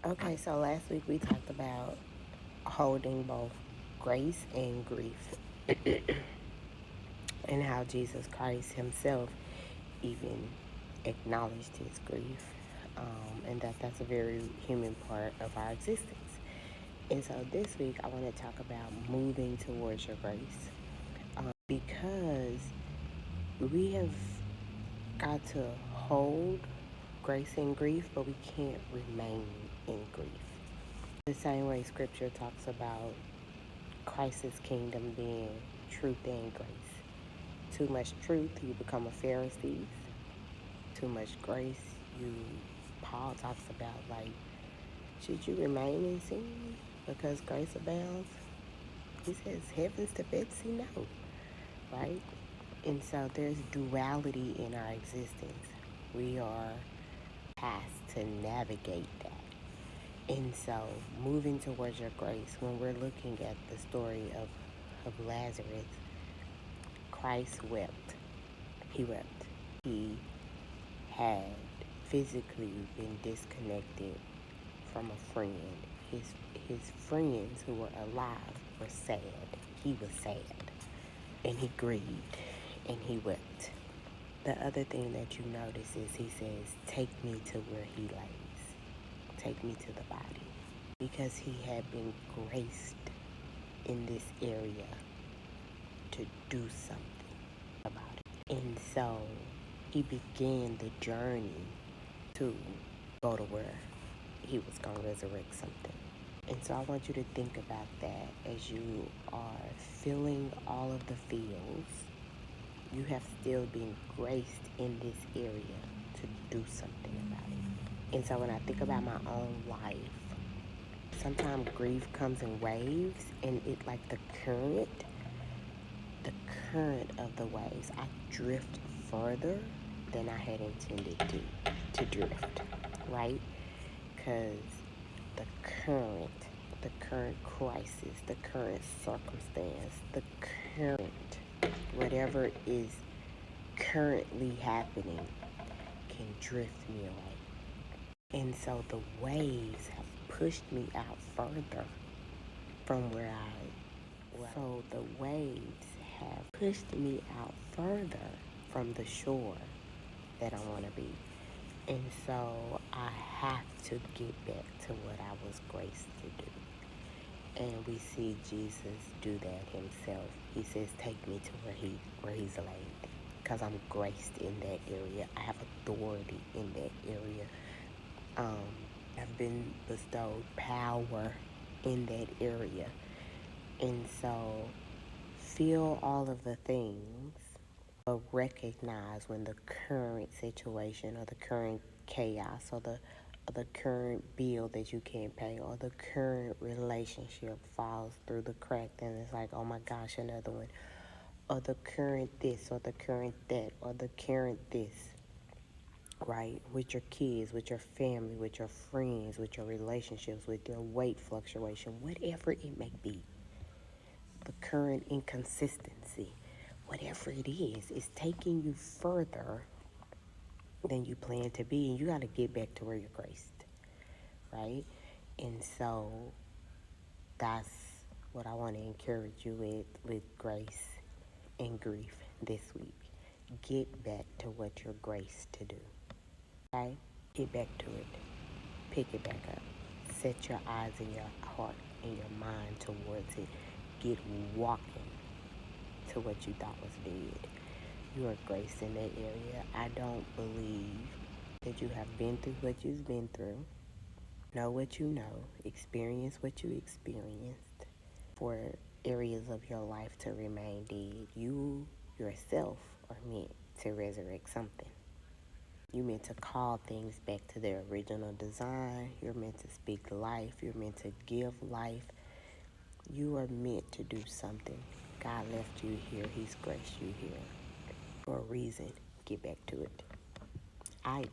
Okay, so last week we talked about holding both grace and grief and how Jesus Christ himself even acknowledged his grief, and that's a very human part of our existence. And so this week I want to talk about moving towards your grace, because we have got to hold grace and grief, but we can't remain in grief. The same way scripture talks about Christ's kingdom being truth and grace. Too much truth, you become a Pharisee. Too much grace, you, Paul talks about, like, should you remain in sin because grace abounds? He says, heavens to Betsy, no, right? And so there's duality in our existence. We are tasked to navigate that. And so moving towards your grace, when we're looking at the story of Lazarus, Christ wept. He wept. He had physically been disconnected from a friend. His friends who were alive were sad. He was sad. And he grieved and he wept. The other thing that you notice is he says, take me to where he lays. Take me to the body. Because he had been graced in this area to do something about it. And so he began the journey to go to where he was going to resurrect something. And so I want you to think about that as you are feeling all of the feels. You have still been graced in this area to do something about it. And so when I think about my own life, sometimes grief comes in waves, and it like the current of the waves. I drift further than I had intended to drift, right? Because the current, the current crisis, the current circumstance, the current, whatever is currently happening can drift me away. And so the waves have pushed me out further from where I was. So the waves have pushed me out further from the shore that I want to be. And so I have to get back to what I was graced to do. And we see Jesus do that himself. He says, take me to where he's laid. Because I'm graced in that area. I have authority in that area. I've been bestowed power in that area. And so feel all of the things, but recognize when the current situation or the current chaos or the current bill that you can't pay or the current relationship falls through the crack, then it's like, oh my gosh, another one. Or the current this or the current that or the current this, right? With your kids, with your family, with your friends, with your relationships, with your weight fluctuation, whatever it may be. The current inconsistency, whatever it is taking you further than you plan to be, and you got to get back to where you're graced, right? And so that's what I want to encourage you with grace and grief this week. Get back to what you're graced to do, okay? Get back to it. Pick it back up. Set your eyes and your heart and your mind towards it. Get walking to what you thought was dead. You are graced in that area. I don't believe that you have been through what you've been through, know what you know, experience what you experienced for areas of your life to remain dead. You yourself are meant to resurrect something. You're meant to call things back to their original design. You're meant to speak life. You're meant to give life. You are meant to do something. God left you here. He's graced you here for a reason. Get back to it. I